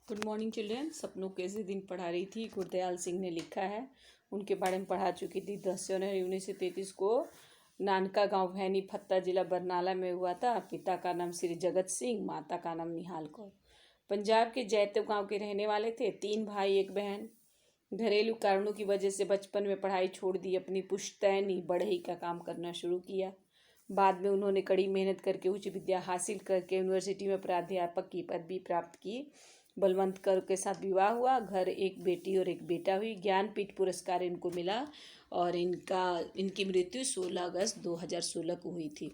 Good morning children. सपनों कैसे दिन पढ़ा रही थी, गुरदयाल सिंह ने लिखा है। उनके बारे में पढ़ा चुकी थी। 10 जनवरी 1933 को नानका गांव भैनी फत्ता जिला बरनाला में हुआ था। पिता का नाम श्री जगत सिंह, माता का नाम निहाल कौर। पंजाब के जैतव गांव के रहने वाले थे। 3 भाई 1 बहन। घरेलू कारणों की वजह से बचपन में पढ़ाई छोड़ दी। अपनी पुश्तैनी बढ़ई का काम करना शुरू किया। बाद में उन्होंने कड़ी मेहनत करके उच्च विद्या हासिल करके यूनिवर्सिटी में प्राध्यापक की पदवी प्राप्त की। बलवंत कर के साथ विवाह हुआ। घर एक बेटी और एक बेटा हुई। ज्ञानपीठ पुरस्कार इनको मिला और इनकी मृत्यु 16 अगस्त 2016 को हुई थी।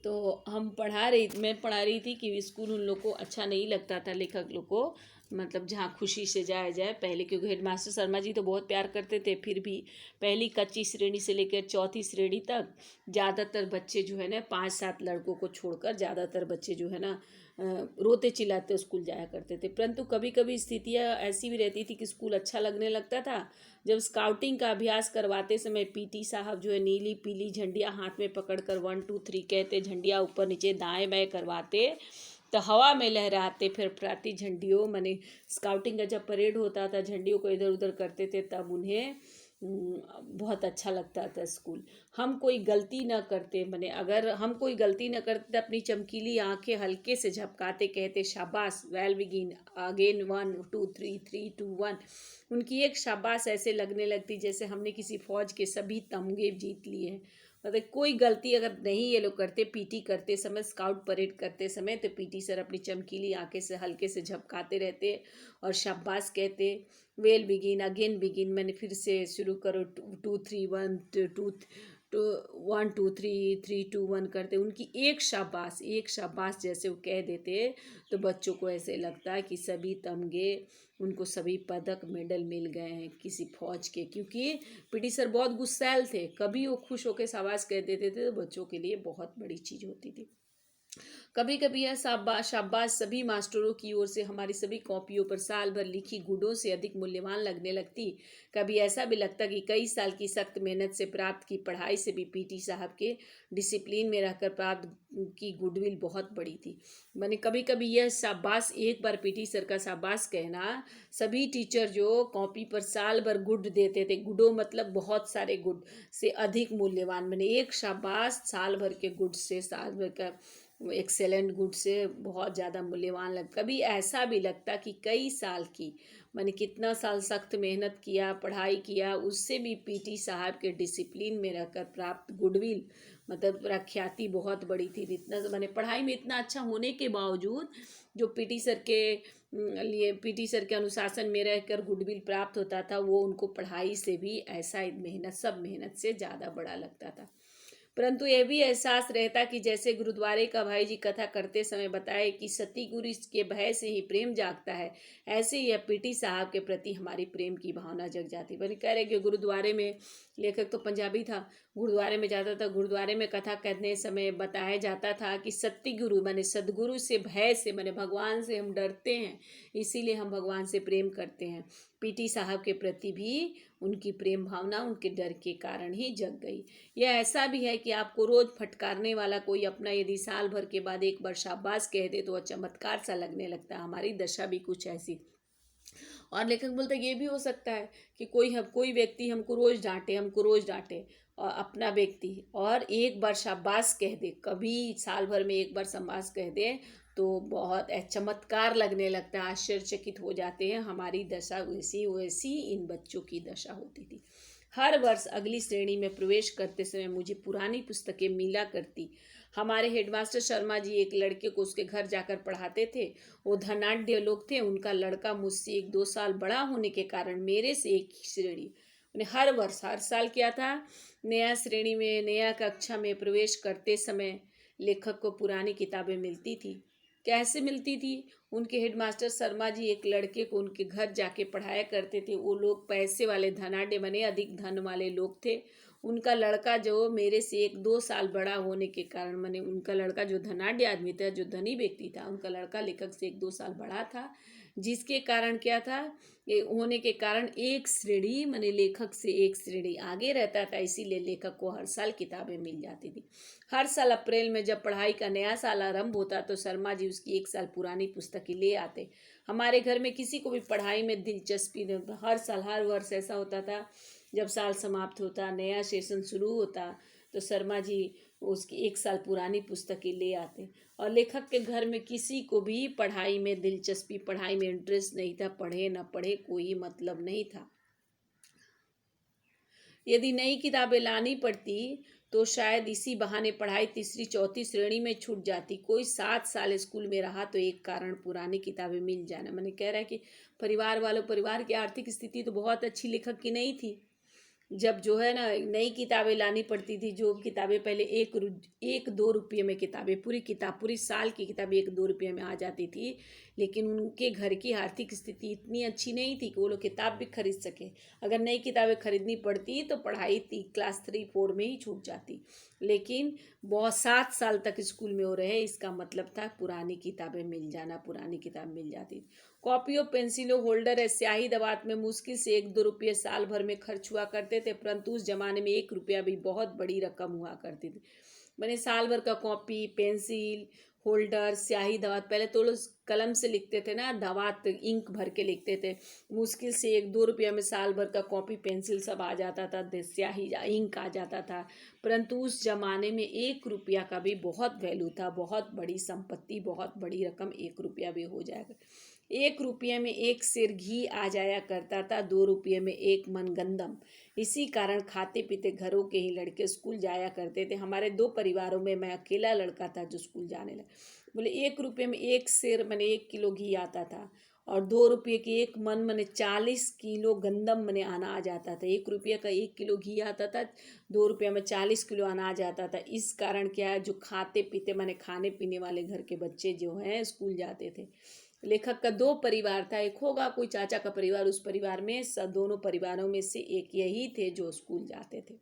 तो मैं पढ़ा रही थी कि स्कूल उन लोग को अच्छा नहीं लगता था, लेखक लोग को, मतलब जहाँ खुशी से जाया जाए पहले, क्योंकि हेडमास्टर शर्मा जी तो बहुत प्यार करते थे। फिर भी पहली कच्ची श्रेणी से लेकर चौथी श्रेणी तक ज़्यादातर बच्चे जो है ना, 5-7 लड़कों को छोड़कर ज़्यादातर बच्चे जो है ना रोते चिल्लाते स्कूल जाया करते थे। परंतु कभी कभी स्थितियाँ ऐसी भी रहती थी कि स्कूल अच्छा लगने लगता था। जब स्काउटिंग का अभ्यास करवाते समय पीटी साहब जो है नीली पीली झंडियाँ हाथ में पकड़कर 1 2 3 कहते, झंडियाँ ऊपर नीचे दाएं बाएं करवाते, तो हवा में लहराते फिर प्रति झंडियों, माने स्काउटिंग का जब परेड होता था झंडियों को इधर उधर करते थे, तब उन्हें बहुत अच्छा लगता था स्कूल। हम कोई गलती न करते, माने अगर हम कोई गलती न करते, अपनी चमकीली आंखें हल्के से झपकाते, कहते शाबाश, वेल बिगिन अगेन 1 2 3 3 2 1। उनकी एक शाबाश ऐसे लगने लगती जैसे हमने किसी फौज के सभी तमगे जीत लिए हैं। मतलब कोई गलती अगर नहीं ये लोग करते, पीटी करते समय, स्काउट परेड करते समय, तो पीटी सर अपनी चमकीली आंखें से हल्के से झपकाते रहते और शाबाश कहते, वेल बिगिन अगेन बिगिन, मैंने फिर से शुरू करो, 2 3 1 2 1 2 3 3 2 1 करते। उनकी एक शाबाश जैसे वो कह देते, तो बच्चों को ऐसे लगता है कि सभी तमगे, उनको सभी पदक मेडल मिल गए हैं किसी फौज के, क्योंकि पीटी सर बहुत गुस्सैल थे। कभी वो खुश होकर शाबाश कह देते थे तो बच्चों के लिए बहुत बड़ी चीज़ होती थी। कभी कभी यह शाबाश सभी मास्टरों की ओर से हमारी सभी कॉपियों पर साल भर लिखी गुडों से अधिक मूल्यवान लगने लगती। कभी ऐसा भी लगता कि कई साल की सख्त मेहनत से प्राप्त की पढ़ाई से भी पीटी साहब के डिसिप्लिन में रहकर प्राप्त की गुडविल बहुत बड़ी थी। मैंने कभी कभी यह शाबाश, एक बार पीटी सर का शाबाश कहना, सभी टीचर जो कॉपी पर साल भर गुड देते थे, गुडो मतलब बहुत सारे गुड से अधिक मूल्यवान, मैंने एक शाबाश साल भर के गुड से, साल भर का एक्सेलेंट गुड से बहुत ज़्यादा मूल्यवान कभी ऐसा भी लगता कि कई साल की, मैंने कितना साल सख्त मेहनत किया, पढ़ाई किया, उससे भी पीटी साहब के डिसिप्लिन में रहकर प्राप्त गुडविल, मतलब प्रख्याति बहुत बड़ी थी। इतना मैंने पढ़ाई में इतना अच्छा होने के बावजूद जो पीटी सर के लिए, पीटी सर के अनुशासन में रहकर गुडविल प्राप्त होता था, वो उनको पढ़ाई से भी ऐसा मेहनत, सब मेहनत से ज़्यादा बड़ा लगता था। परंतु यह भी एहसास रहता कि जैसे गुरुद्वारे का भाई जी कथा करते समय बताए कि सती गुरु के भय से ही प्रेम जागता है, ऐसे ही पीटी साहब के प्रति हमारी प्रेम की भावना जग जाती। बल्कि कह रहे कि गुरुद्वारे में, लेखक तो पंजाबी था, गुरुद्वारे में जाता था, गुरुद्वारे में कथा करने समय बताया जाता था कि सत्य गुरु माने सदगुरु से भय से, माने भगवान से हम डरते हैं, इसीलिए हम भगवान से प्रेम करते हैं। पीटी साहब के प्रति भी उनकी प्रेम भावना उनके डर के कारण ही जग गई। यह ऐसा भी है कि आपको रोज फटकारने वाला कोई अपना यदि साल भर के बाद एक बार शाबाश कह दे तो चमत्कार सा लगने लगता है। हमारी दशा भी कुछ ऐसी। और लेखक बोलते ये भी हो सकता है कि कोई व्यक्ति हमको रोज डांटे और अपना व्यक्ति, और एक बार शाबाश कह दे, कभी साल भर में एक बार शाबाश कह दे, तो बहुत चमत्कार लगने लगता है, आश्चर्यचकित हो जाते हैं। हमारी दशा वैसी वैसी इन बच्चों की दशा होती थी। हर वर्ष अगली श्रेणी में प्रवेश करते समय मुझे पुरानी पुस्तकें मिला करती। हमारे हेडमास्टर शर्मा जी एक लड़के को उसके घर जाकर पढ़ाते थे। वो धनाढ्य लोग थे। उनका लड़का मुझसे 1-2 साल बड़ा होने के कारण मेरे से एक ही श्रेणी, उन्हें हर साल क्या था, नया श्रेणी में, नया कक्षा में प्रवेश करते समय लेखक को पुरानी किताबें मिलती थी। कैसे मिलती थी? उनके हेडमास्टर शर्मा जी एक लड़के को उनके घर जाके पढ़ाया करते थे। वो लोग पैसे वाले, धनाढ्य बने अधिक धन वाले लोग थे। उनका लड़का जो मेरे से 1-2 साल बड़ा होने के कारण, माने उनका लड़का जो धनाढ्य आदमी था, जो धनी व्यक्ति था, उनका लड़का लेखक से 1-2 साल बड़ा था, जिसके कारण क्या था, ये होने के कारण एक श्रेणी, माने लेखक से एक श्रेणी आगे रहता था, इसीलिए लेखक को हर साल किताबें मिल जाती थी। हर साल अप्रैल में जब पढ़ाई का नया साल आरंभ होता तो शर्मा जी उसकी 1 साल पुरानी पुस्तकें ले आते। हमारे घर में किसी को भी पढ़ाई में दिलचस्पी नहीं होता, हर साल हर वर्ष ऐसा होता था, जब साल समाप्त होता, नया सेशन शुरू होता, तो शर्मा जी उसकी 1 साल पुरानी पुस्तकें ले आते। और लेखक के घर में किसी को भी पढ़ाई में दिलचस्पी, पढ़ाई में इंटरेस्ट नहीं था, पढ़े न पढ़े कोई मतलब नहीं था। यदि नई किताबें लानी पड़ती तो शायद इसी बहाने पढ़ाई तीसरी चौथी श्रेणी में छूट जाती। कोई 7 साल स्कूल में रहा तो एक कारण पुरानी किताबें मिल जाना। मैंने कह रहा है कि परिवार की आर्थिक स्थिति तो बहुत अच्छी लेखक की नहीं थी। जब जो है ना नई किताबें लानी पड़ती थी, जो किताबें पहले 1-2 रुपये में किताबें, पूरी साल की किताबें 1-2 रुपये में आ जाती थी, लेकिन उनके घर की आर्थिक स्थिति इतनी अच्छी नहीं थी कि वो लोग किताब भी खरीद सके। अगर नई किताबें खरीदनी पड़ती तो पढ़ाई क्लास 3-4 में ही छूट जाती, लेकिन बहुत 7 साल तक स्कूल में हो रहे, इसका मतलब था पुरानी किताबें मिल जाना, पुरानी किताब मिल जाती। कॉपियों, पेंसिलों, होल्डर है, स्याही दवात में मुश्किल से 1-2 रुपये साल भर में खर्च हुआ करते थे, परंतु उस जमाने में 1 रुपया भी बहुत बड़ी रकम हुआ करती थी। मैंने साल भर का कॉपी, पेंसिल, होल्डर, स्याही दवात, पहले तो लोग कलम से लिखते थे ना, दवात इंक भर के लिखते थे, मुश्किल से 1-2 रुपया में साल भर का कॉपी पेंसिल सब आ जाता था, स्याही इंक आ जाता था। परंतु उस जमाने में 1 रुपया का भी बहुत वैल्यू था, बहुत बड़ी संपत्ति, बहुत बड़ी रकम, 1 रुपया भी हो जाएगा। 1 रुपये में 1 सेर घी आ जाया करता था, 2 रुपये में 1 मन गंदम। इसी कारण खाते पीते घरों के ही लड़के स्कूल जाया करते थे। हमारे 2 परिवारों में मैं अकेला लड़का था जो स्कूल जाने लगा। बोले 1 रुपये में 1 सेर माने 1 किलो घी आता था, और 2 रुपये की 1 मन माने 40 किलो गंदम माने अनाज आता था। 1 रुपये का 1 किलो घी आता था, 2 रुपये में 40 किलो अनाज आता था। इस कारण क्या है, जो खाते पीते माने खाने पीने वाले घर के बच्चे जो हैं स्कूल जाते थे। लेखक का 2 परिवार था, एक होगा कोई चाचा का परिवार, उस परिवार में दोनों परिवारों में से एक यही थे जो स्कूल जाते थे।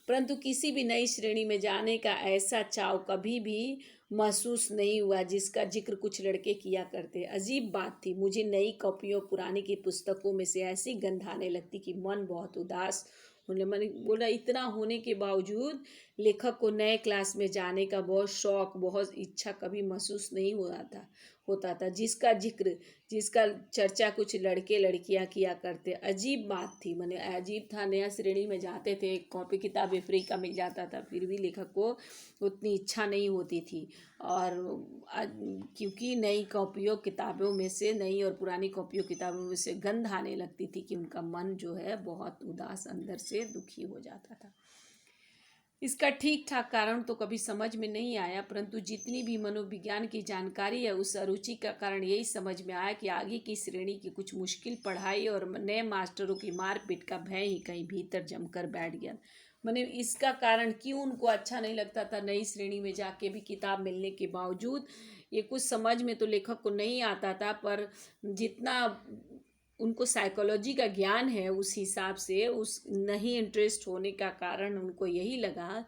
परंतु किसी भी नई श्रेणी में जाने का ऐसा चाव कभी भी महसूस नहीं हुआ जिसका जिक्र कुछ लड़के किया करते। अजीब बात थी, मुझे नई कॉपियों पुरानी की पुस्तकों में से ऐसी गंध आने लगती कि मन बहुत उदास होने, मैंने बोला इतना होने के बावजूद लेखक को नए क्लास में जाने का बहुत शौक, बहुत इच्छा कभी महसूस नहीं होता था जिसका जिक्र, जिसका चर्चा कुछ लड़के लड़कियां किया करते। अजीब बात थी, मैंने अजीब था, नया श्रेणी में जाते थे, कॉपी किताबें फ्री का मिल जाता था, फिर भी लेखक को उतनी इच्छा नहीं होती थी। और क्योंकि नई कॉपियों किताबों में से, नई और पुरानी कॉपियों किताबों में से गंध आने लगती थी कि उनका मन जो है बहुत उदास, अंदर से दुखी हो जाता था। इसका ठीक ठाक कारण तो कभी समझ में नहीं आया, परंतु जितनी भी मनोविज्ञान की जानकारी है उस अरुचि का कारण यही समझ में आया कि आगे की श्रेणी की कुछ मुश्किल पढ़ाई और नए मास्टरों की मारपीट का भय ही कहीं भीतर जमकर बैठ गया। मैंने इसका कारण क्यों उनको अच्छा नहीं लगता था नई श्रेणी में जाके भी किताब मिलने के बावजूद, ये कुछ समझ में तो लेखक को नहीं आता था, पर जितना उनको साइकोलॉजी का ज्ञान है उस हिसाब से, उस नहीं इंटरेस्ट होने का कारण उनको यही लगा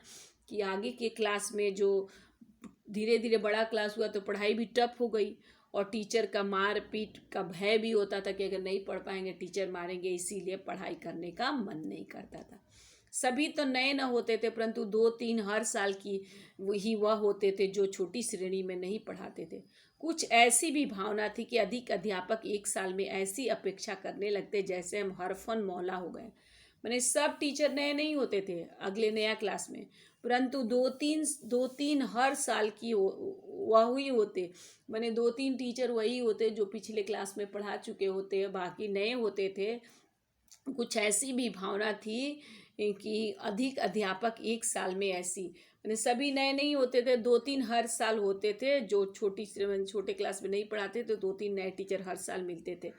कि आगे के क्लास में जो धीरे धीरे बड़ा क्लास हुआ तो पढ़ाई भी टफ हो गई, और टीचर का मार पीट का भय भी होता था कि अगर नहीं पढ़ पाएंगे टीचर मारेंगे, इसीलिए पढ़ाई करने का मन नहीं करता था। सभी तो नए न होते थे, परंतु 2-3 हर साल की वह होते थे जो छोटी श्रेणी में नहीं पढ़ाते थे। कुछ ऐसी भी भावना थी कि अधिक अध्यापक 1 साल में ऐसी अपेक्षा करने लगते जैसे हम हरफन मौला हो गए। मैंने सब टीचर नए नहीं होते थे अगले नया क्लास में, परंतु 2-3 हर साल की वही होते। मैंने 2-3 टीचर वही होते जो पिछले क्लास में पढ़ा चुके होते, बाकी नए होते थे। कुछ ऐसी भी भावना थी कि अधिक अध्यापक 1 साल में ऐसी, मैंने सभी नए नहीं होते थे, 2-3 हर साल होते थे, जो छोटे क्लास में नहीं पढ़ाते तो 2-3 नए टीचर हर साल मिलते थे।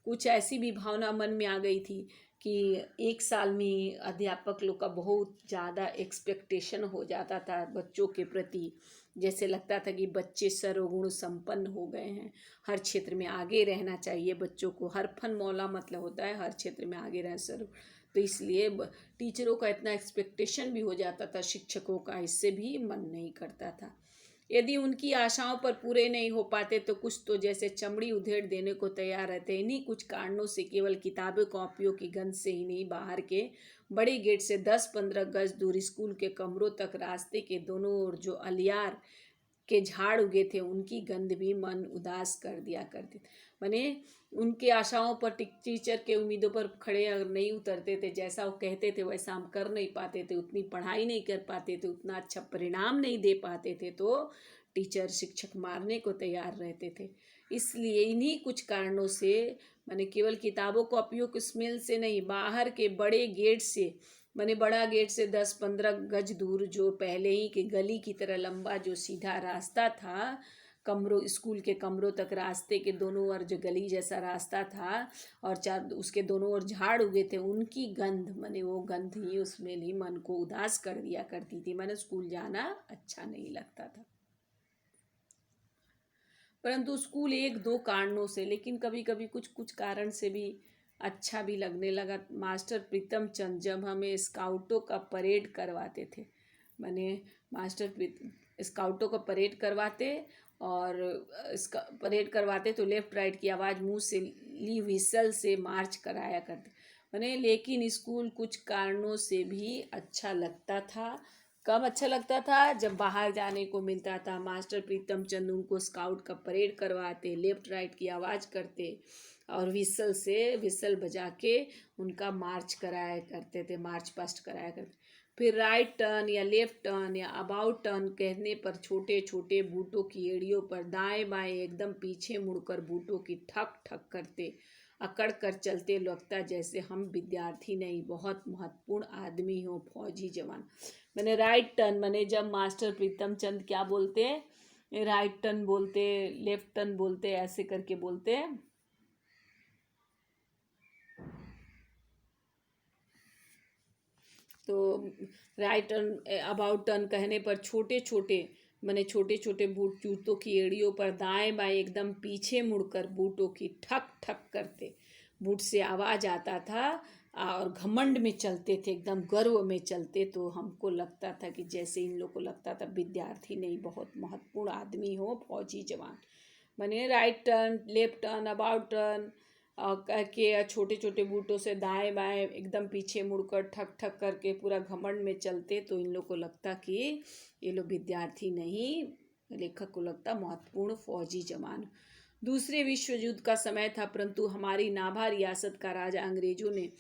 कुछ ऐसी भी भावना मन में आ गई थी कि 1 साल में अध्यापक लोग का बहुत ज़्यादा एक्सपेक्टेशन हो जाता था बच्चों के प्रति, जैसे लगता था कि बच्चे सर्वगुण संपन्न हो गए हैं, हर क्षेत्र में आगे रहना चाहिए बच्चों को, हर फन मौला मतलब होता है हर क्षेत्र में आगे रह सर। तो इसलिए टीचरों का इतना एक्सपेक्टेशन भी हो जाता था, शिक्षकों का इससे भी मन नहीं करता था। यदि उनकी आशाओं पर पूरे नहीं हो पाते तो कुछ तो जैसे चमड़ी उधेड़ देने को तैयार रहते। इन्हीं कुछ कारणों से केवल किताबें कॉपियों की गंध से ही नहीं, बाहर के बड़े गेट से 10-15 गज दूर स्कूल के कमरों तक रास्ते के दोनों ओर जो अलियार के झाड़ उगे थे उनकी गंध भी मन उदास कर दिया करती। माने उनके आशाओं पर, टीचर के उम्मीदों पर खड़े अगर नहीं उतरते थे, जैसा वो कहते थे वैसा हम कर नहीं पाते थे, उतनी पढ़ाई नहीं कर पाते थे, उतना अच्छा परिणाम नहीं दे पाते थे, तो टीचर शिक्षक मारने को तैयार रहते थे। इसलिए इन्हीं कुछ कारणों से माने केवल किताबों कॉपियों की स्मेल से नहीं, बाहर के बड़े गेट से, माने बड़ा गेट से 10-15 गज दूर जो पहले ही के गली की तरह लंबा जो सीधा रास्ता था, कमरों, स्कूल के कमरों तक रास्ते के दोनों ओर जो गली जैसा रास्ता था और चार उसके दोनों ओर झाड़ उगे थे, उनकी गंध, माने वो गंध ही, उसमें ही मन को उदास कर दिया करती थी। माने स्कूल जाना अच्छा नहीं लगता था। परंतु स्कूल एक दो कारणों से, लेकिन कभी कभी कुछ कुछ कारण से भी अच्छा भी लगने लगा। मास्टर प्रीतम चंद जब हमें स्काउटों का परेड करवाते थे, माने मास्टर स्काउटों का परेड करवाते और इसका परेड करवाते तो लेफ्ट राइट की आवाज़ मुंह से ली व्हिसल से मार्च कराया करते, माने लेकिन स्कूल कुछ कारणों से भी अच्छा लगता था। कब अच्छा लगता था? जब बाहर जाने को मिलता था। मास्टर प्रीतम चंद उनको स्काउट का परेड करवाते, लेफ्ट राइट की आवाज़ करते और विसल बजा के उनका मार्च कराया करते थे, मार्च पास्ट कराया करते। फिर राइट टर्न या लेफ्ट टर्न या अबाउट टर्न कहने पर छोटे छोटे बूटों की एड़ियों पर दाएं बाएं एकदम पीछे मुड़कर बूटों की ठक ठक करते, अकड़ कर चलते, लगता जैसे हम विद्यार्थी नहीं, बहुत महत्वपूर्ण आदमी हो, फौजी जवान। मैंने राइट टर्न, मैंने जब मास्टर प्रीतम चंद क्या बोलते, राइट टर्न बोलते, लेफ्ट टर्न बोलते, ऐसे करके बोलते। तो राइट टर्न अबाउट टर्न कहने पर छोटे छोटे, मैंने छोटे छोटे बूट जूतों की एड़ियों पर दाएं बाएं एकदम पीछे मुड़कर बूटों की ठक ठक करते, बूट से आवाज़ आता था और घमंड में चलते थे, एकदम गर्व में चलते। तो हमको लगता था कि जैसे इन लोग को लगता था विद्यार्थी नहीं, बहुत महत्वपूर्ण आदमी हो, फौजी जवान। मैंने right turn, left turn, about turn करके छोटे छोटे बूटों से दाएं बाएं एकदम पीछे मुड़कर ठक ठक करके पूरा घमंड में चलते, तो इन लोग को लगता कि ये लोग विद्यार्थी नहीं, लेखक को लगता महत्वपूर्ण फौजी जवान। दूसरे विश्व युद्ध का समय था, परंतु हमारी नाभा रियासत का राजा अंग्रेजों ने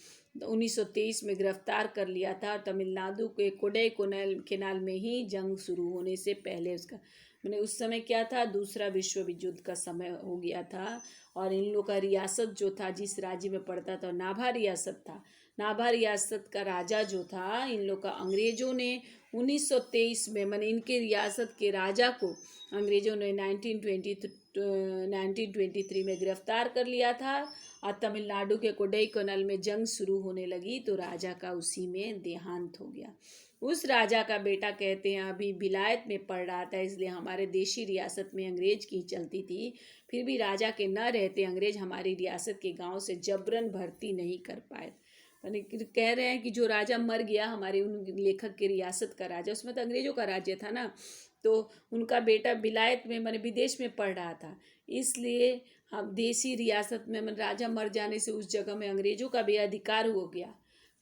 1923 में गिरफ्तार कर लिया था। तमिलनाडु के कोडई केनाल में ही जंग शुरू होने से पहले उसका, मैंने उस समय क्या था, दूसरा विश्व युद्ध का समय हो गया था और इन लोग का रियासत जो था, जिस राज्य में पड़ता था, नाभा रियासत था। नाभा रियासत का राजा जो था, इन लोग का अंग्रेजों ने 1923 में, मैंने इनके रियासत के राजा को अंग्रेजों ने 1923 में गिरफ्तार कर लिया था और तमिलनाडु के कोडई कैनाल में जंग शुरू होने लगी तो राजा का उसी में देहांत हो गया। उस राजा का बेटा कहते हैं अभी विलायत में पढ़ रहा था, इसलिए हमारे देशी रियासत में अंग्रेज की चलती थी। फिर भी राजा के न रहते अंग्रेज हमारी रियासत के गांव से जबरन भर्ती नहीं कर पाए। कह रहे हैं कि जो राजा मर गया, हमारे उन लेखक के रियासत का राजा, उसमें तो अंग्रेजों का राज्य था ना, तो उनका बेटा विलायत में, मैंने विदेश में पढ़ रहा था, इसलिए हम देसी रियासत में राजा मर जाने से उस जगह में अंग्रेजों का भी अधिकार हो गया।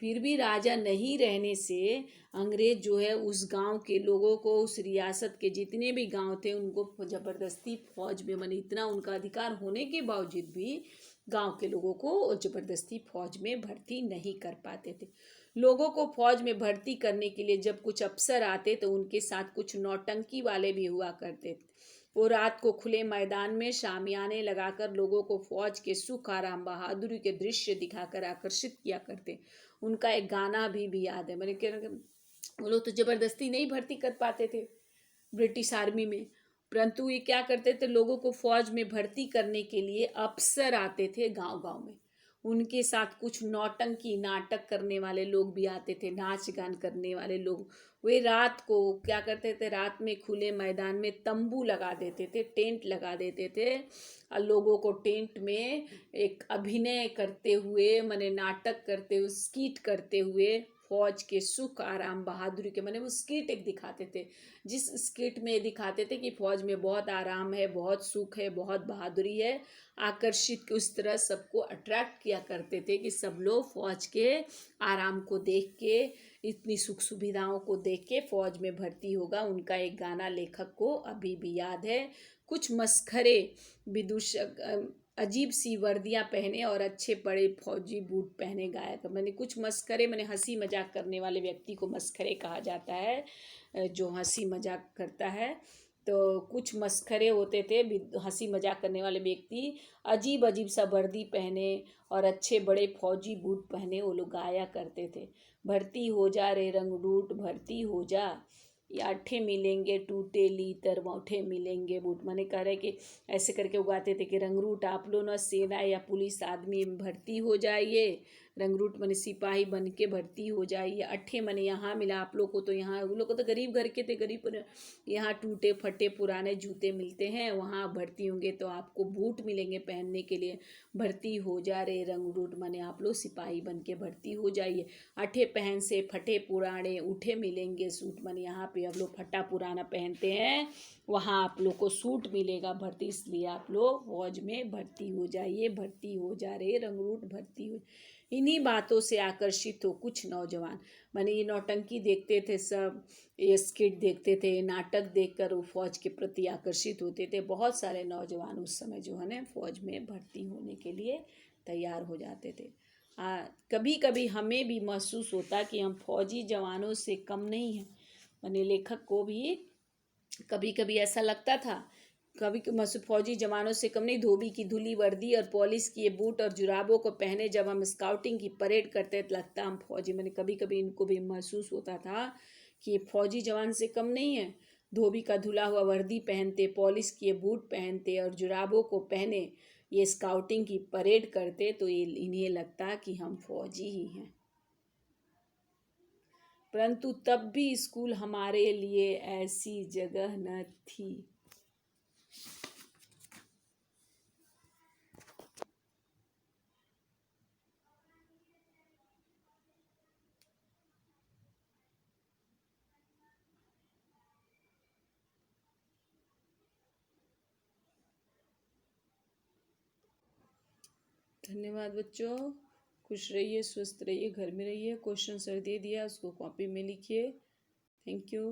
फिर भी राजा नहीं रहने से अंग्रेज जो है उस गांव के लोगों को, उस रियासत के जितने भी गांव थे उनको ज़बरदस्ती फौज में, मैंने इतना उनका अधिकार होने के बावजूद भी गांव के लोगों को ज़बरदस्ती फौज में भर्ती नहीं कर पाते थे। लोगों को फौज में भर्ती करने के लिए जब कुछ अफसर आते तो उनके साथ कुछ नौटंकी वाले भी हुआ करते थे। वो रात को खुले मैदान में शामियाने लगाकर लोगों को फौज के सुख आराम बहादुरी के दृश्य दिखाकर आकर्षित किया करते। उनका एक गाना भी याद है, मैंने क्या, वो लोग तो ज़बरदस्ती नहीं भर्ती कर पाते थे ब्रिटिश आर्मी में, परंतु ये क्या करते थे, लोगों को फौज में भर्ती करने के लिए अफसर आते थे गांव गांव में। उनके साथ कुछ नौटंकी नाटक करने वाले लोग भी आते थे, नाच गान करने वाले लोग। वे रात को क्या करते थे, रात में खुले मैदान में तंबू लगा देते थे, टेंट लगा देते थे, और लोगों को टेंट में एक अभिनय करते हुए, माने नाटक करते हुए, स्कीट करते हुए, फौज के सुख आराम बहादुरी के, माने वो स्कीट एक दिखाते थे, जिस स्कीट में दिखाते थे कि फौज में बहुत आराम है, बहुत सुख है, बहुत बहादुरी है, आकर्षित उस तरह सबको अट्रैक्ट किया करते थे कि सब लोग फौज के आराम को देख के, इतनी सुख सुविधाओं को देख के फौज में भर्ती होगा। उनका एक गाना लेखक को अभी भी याद है, कुछ मस्खरे विदूषक अजीब सी वर्दियां पहने और अच्छे बड़े फौजी बूट पहने गायक। मैंने कुछ मस्खरे, मैंने हंसी मजाक करने वाले व्यक्ति को मस्खरे कहा जाता है, जो हंसी मजाक करता है। तो कुछ मस्खरे होते थे, हंसी मजाक करने वाले व्यक्ति अजीब अजीब सा वर्दी पहने और अच्छे बड़े फौजी बूट पहने वो लोग गाया करते थे। भर्ती हो जा रे रंगरूट, भर्ती हो जा, याठे मिलेंगे टूटे लीतर, मौठे मिलेंगे बूट। मैंने कह रहे कि ऐसे करके उगाते थे कि रंगरूट आप लोग ना सेना या पुलिस आदमी भर्ती हो जाइए, रंगरूट मने सिपाही बन के भर्ती हो जाइए। अट्ठे मने यहाँ मिला आप लोग को, तो यहाँ उन लोग को तो गरीब घर के थे, गरीब यहाँ टूटे फटे पुराने जूते मिलते हैं, वहाँ भर्ती होंगे तो आपको बूट मिलेंगे पहनने के लिए। भर्ती हो जा रे रंगरूट, मने आप लोग सिपाही बन के भर्ती हो जाइए। अठे पहन से फटे पुराने उठे मिलेंगे सूट, मने यहाँ पे आप लोग फटा पुराना पहनते हैं, वहाँ आप लोग को सूट मिलेगा भर्ती, इसलिए आप लोग फौज में भर्ती हो जाइए। भर्ती हो जा रे रंगरूट, भर्ती हो। इन्हीं बातों से आकर्षित हो कुछ नौजवान, माने ये नौटंकी देखते थे सब, ये स्किट देखते थे, नाटक देखकर वो फौज के प्रति आकर्षित होते थे। बहुत सारे नौजवान उस समय जो है ना फौज में भर्ती होने के लिए तैयार हो जाते थे। कभी कभी हमें भी महसूस होता कि हम फौजी जवानों से कम नहीं हैं। माने लेखक को भी कभी कभी ऐसा लगता था, कभी फौजी जवानों से कम नहीं, धोबी की धुली वर्दी और पॉलिश किए बूट और जुराबों को पहने जब हम स्काउटिंग की परेड करते तो लगता हम फौजी। मैंने कभी कभी इनको भी महसूस होता था कि ये फौजी जवान से कम नहीं है। धोबी का धुला हुआ वर्दी पहनते, पॉलिश किए बूट पहनते और जुराबों को पहने ये स्काउटिंग की परेड करते, तो ये इन्हें लगता कि हम फौजी ही हैं। परंतु तब भी स्कूल हमारे लिए ऐसी जगह न थी। धन्यवाद बच्चों, खुश रहिए, स्वस्थ रहिए, घर में रहिए। क्वेश्चन सर दे दिया, उसको कॉपी में लिखिए। Thank you.